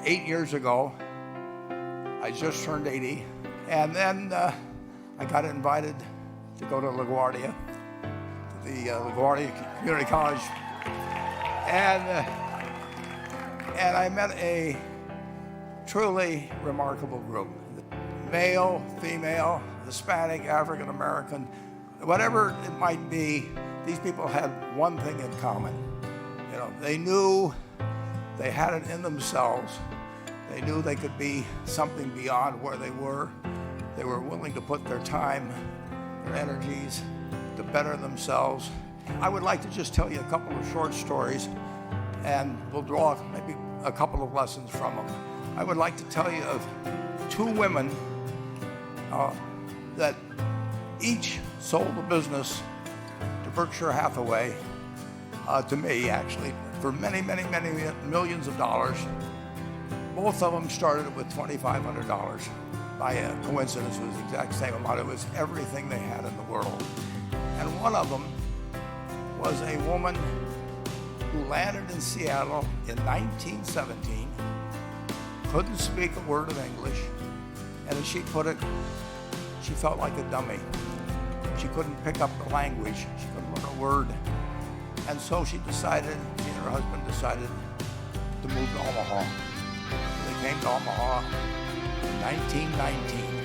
8 years ago, I just turned 80, and then I got invited to go to LaGuardia, to the LaGuardia Community College, and I met a truly remarkable group. Male, female, Hispanic, African American, whatever it might be, these people had one thing in common. You know, they knew they had it in themselves. They knew they could be something beyond where they were. They were willing to put their time, their energies to better themselves. I would like to just tell you a couple of short stories, and we'll draw maybe a couple of lessons from them. I would like to tell you of two women that each sold a business to Berkshire Hathaway, to me actually, for many, many, many millions of dollars. Both of them started with $2,500. By a coincidence, it was the exact same amount. It was everything they had in the world. And one of them was a woman who landed in Seattle in 1917, couldn't speak a word of English, and as she put it, she felt like a dummy. She couldn't pick up the language. She couldn't learn a word. And so she and her husband decided to move to Omaha. They came to Omaha in 1919.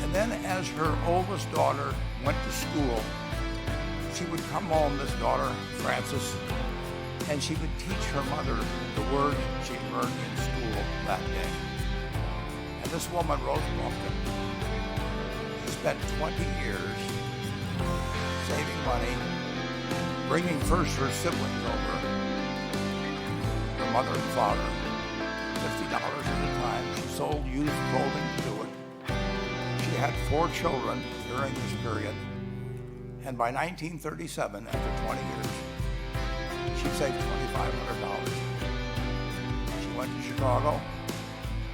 And then as her oldest daughter went to school, she would come home, this daughter, Frances, and she would teach her mother the word she learned in school that day. And this woman, Rose Buffett, spent 20 years saving money, bringing first her siblings over, her mother and father, $50 at a time. She sold used clothing to do it. She had 4 children during this period. And by 1937, after 20 years, she saved $2,500. She went to Chicago,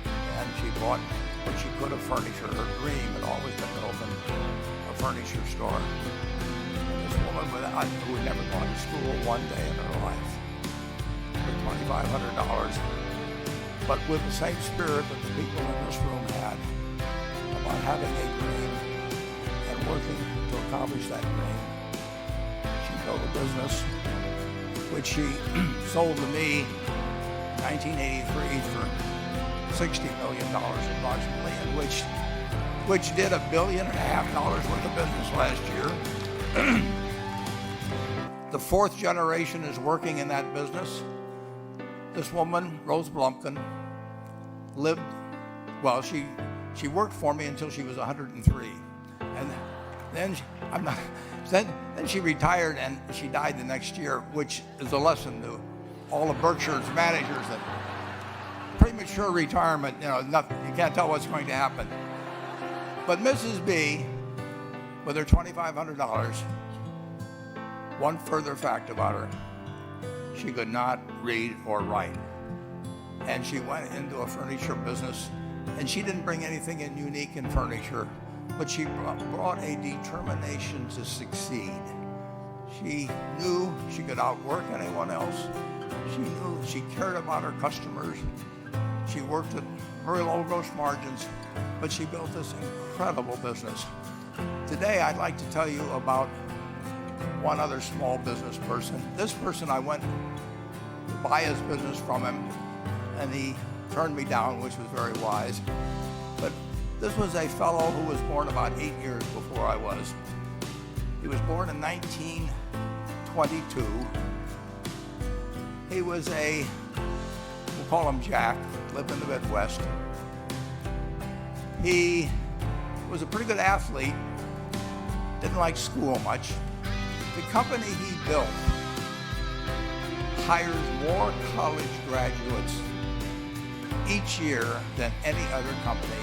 and she bought what she could of furniture. Her dream had always been to open a furniture store. And this woman who had never gone to school one day in her life, with $2,500, but with the same spirit that the people in this room had about having a dream and working to accomplish that dream. She built a business which she sold to me in 1983 for $60 million approximately, and which did $1.5 billion worth of business last year. The 4th generation is working in that business. This woman, Rose Blumpkin, lived, well, she worked for me until she was 103. And then then she retired and she died the next year, which is a lesson to all of Berkshire's managers that premature retirement, nothing, you can't tell what's going to happen. But Mrs. B, with her $2,500, one further fact about her, she could not read or write. And she went into a furniture business, and she didn't bring anything in unique in furniture, but she brought a determination to succeed. She knew she could outwork anyone else. She knew she cared about her customers. She worked at very low gross margins, but she built this incredible business. Today, I'd like to tell you about one other small business person. This person, I went to buy his business from him, and he turned me down, which was very wise. But this was a fellow who was born about 8 years before I was. He was born in 1922. He was we'll call him Jack, lived in the Midwest. He was a pretty good athlete, didn't like school much. The company he built hires more college graduates each year than any other company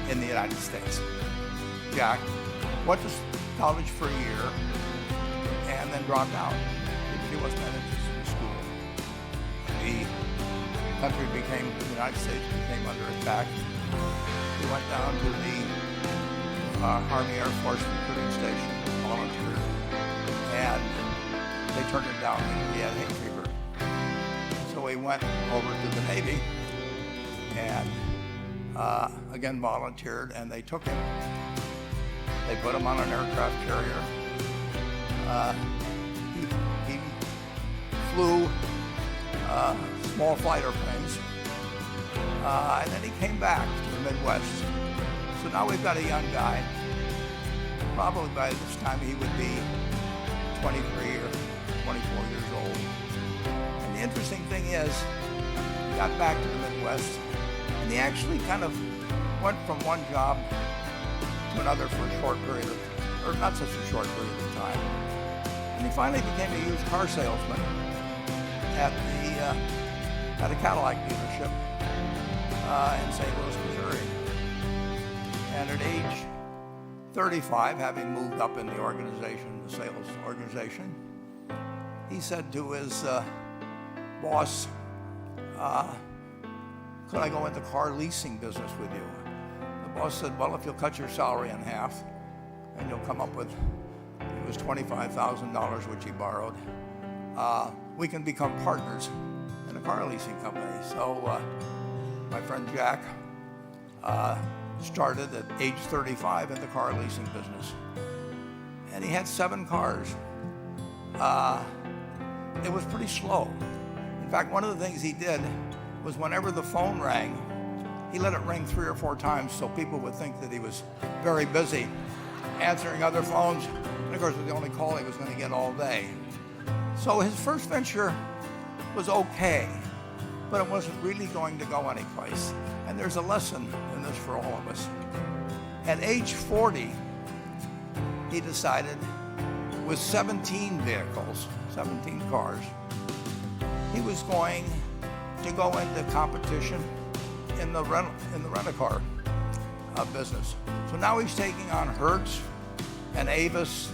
in the United States. Jack went to college for a year and then dropped out because he wasn't that interested in school. The United States became under attack. He went down to the Army Air Force recruiting station, volunteered, and they turned him down. He had hay fever. So he went over to the Navy and again volunteered, and they took him. They put him on an aircraft carrier. He flew small fighter planes, and then he came back to the Midwest. So now we've got a young guy. Probably by this time he would be 23 or 24 years old. And the interesting thing is, he got back to the Midwest, and he actually kind of went from one job to another for a short period of, or not such a short period of time. And he finally became a used car salesman at a Cadillac dealership in St. Louis, Missouri. And at age 35, having moved up in the organization, the sales organization, he said to his boss, could I go into car leasing business with you? The boss said, well, if you'll cut your salary in half and you'll come up with, it was $25,000, which he borrowed, we can become partners in a car leasing company. So my friend Jack started at age 35 in the car leasing business. And he had 7 cars. It was pretty slow. In fact, one of the things he did was whenever the phone rang, he let it ring 3 or 4 times so people would think that he was very busy answering other phones. And of course, it was the only call he was going to get all day. So his first venture was okay, but it wasn't really going to go anyplace. And there's a lesson in this for all of us. At age 40, he decided, with 17 vehicles, 17 cars, he was going to go into competition in the rent-a-car business. So now he's taking on Hertz and Avis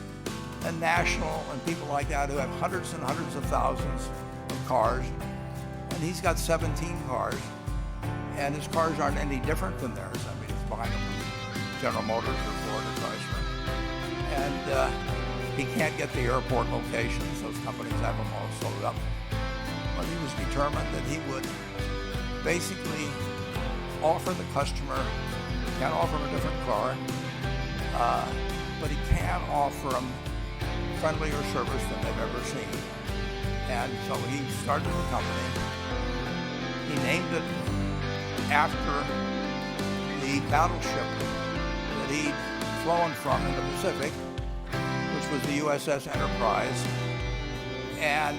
and National and people like that who have hundreds and hundreds of thousands of cars. And he's got 17 cars, and his cars aren't any different than theirs. I mean, he's buying them from General Motors or Ford or Chrysler. And he can't get the airport locations. Those companies have them all sold up. But he was determined that he would basically offer the customer, can't offer him a different car, but he can offer them friendlier service than they've ever seen. And so he started the company. He named it after the battleship that he'd flown from in the Pacific, which was the USS Enterprise. And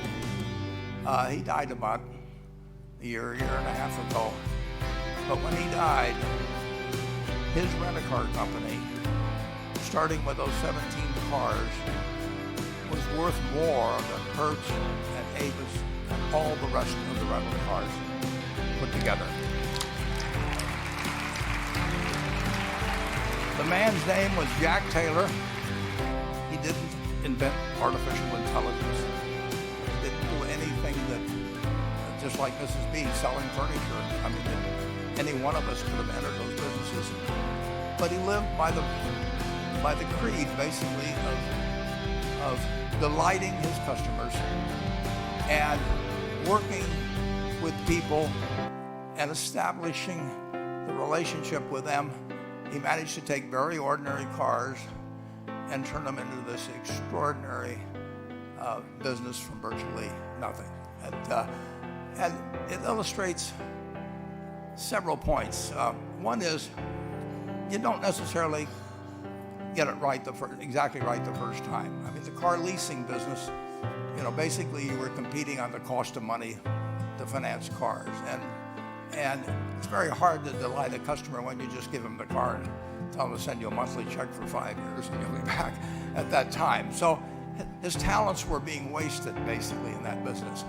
he died about a year and a half ago. But when he died, his rent-a-car company, starting with those 17 cars, was worth more than Hertz and Avis and all the rest of the rental cars put together. The man's name was Jack Taylor. He didn't invent artificial intelligence. He didn't do anything that, just like Mrs. B selling furniture, I mean, any one of us could have entered those businesses. But he lived by the creed, basically, of delighting his customers and working with people and establishing the relationship with them. He managed to take very ordinary cars and turn them into this extraordinary business from virtually nothing. And it illustrates several points. One is, you don't necessarily get it right exactly right the first time. I mean, the car leasing business, basically you were competing on the cost of money to finance cars. And it's very hard to delight a customer when you just give them the car and tell them to send you a monthly check for 5 years and you'll be back at that time. So his talents were being wasted basically in that business.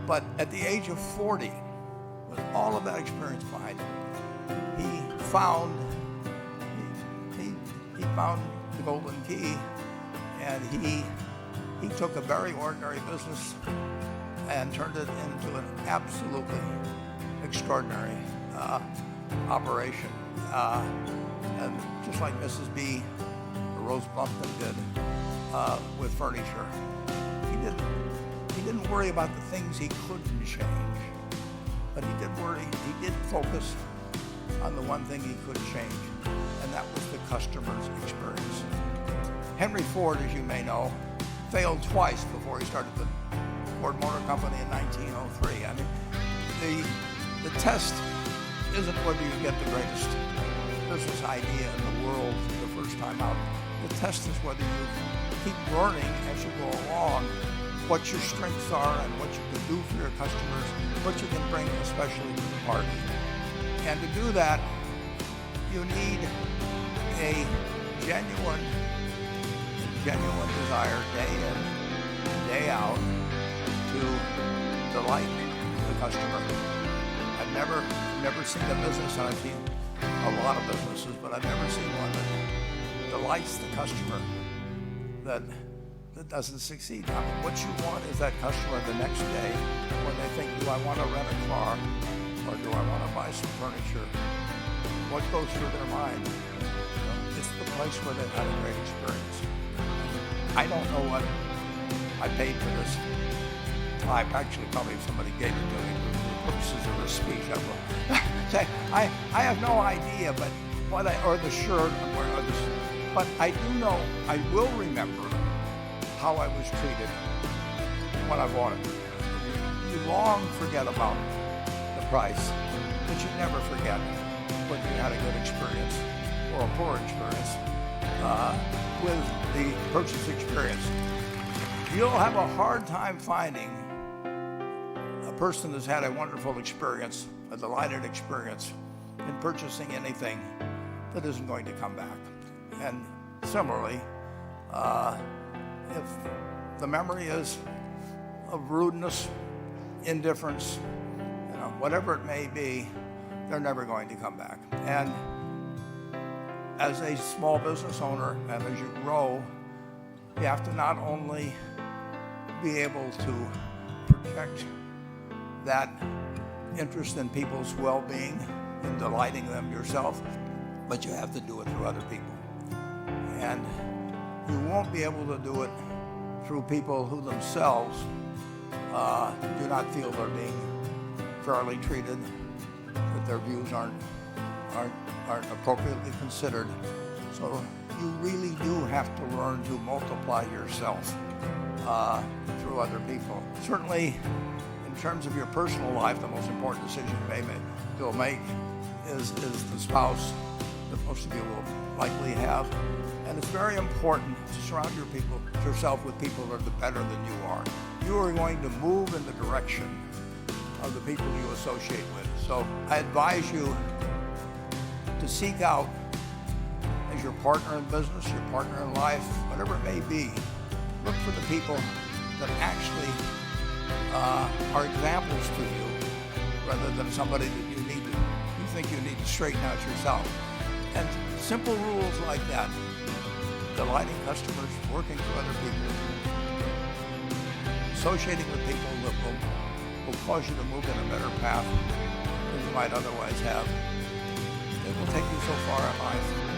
But at the age of 40, with all of that experience behind him, he found the golden key, and he took a very ordinary business and turned it into an absolutely extraordinary operation. And just like Mrs. B or Rose Blumpton did with furniture, he didn't worry about the things he couldn't change. but he did focus on the one thing he could change, and that was the customer's experience. Henry Ford, as you may know, failed twice before he started the Ford Motor Company in 1903. I mean, the test isn't whether you get the greatest business idea in the world the first time out. The test is whether you keep learning as you go along what your strengths are and what you can do for your customers, what you can bring especially to the party. And to do that, you need a genuine desire day in, day out to delight the customer. I've never seen a business, and I've seen a lot of businesses, but I've never seen one that delights the customer that doesn't succeed. I mean, what you want is that customer the next day when they think, do I want to rent a car or do I want to buy some furniture? What goes through their mind? It's the place where they've had a great experience. I don't know what I paid for this. Actually, probably if somebody gave it to me for purposes of this speech, I will say I have no idea, but or the shirt, but I do know, I will remember how I was treated when I bought it. You long forget about the price, but you never forget when you had a good experience or a poor experience with the purchase experience. You'll have a hard time finding a person that's had a wonderful experience, a delighted experience in purchasing anything that isn't going to come back. And similarly, if the memory is of rudeness, indifference, whatever it may be, they're never going to come back. And as a small business owner, and as you grow, you have to not only be able to protect that interest in people's well-being and delighting them yourself, but you have to do it through other people. And you won't be able to do it through people who themselves do not feel they're being fairly treated, that their views aren't appropriately considered. So you really do have to learn to multiply yourself through other people. Certainly, in terms of your personal life, the most important decision you'll make is the spouse that most of you will likely have. And it's very important to surround yourself with people that are better than you are. You are going to move in the direction of the people you associate with. So I advise you to seek out, as your partner in business, your partner in life, whatever it may be, look for the people that actually are examples to you, rather than somebody that you think you need to straighten out yourself. And simple rules like that, delighting customers, working for other people, associating with people that will cause you to move in a better path than you might otherwise have. It will take you so far in life.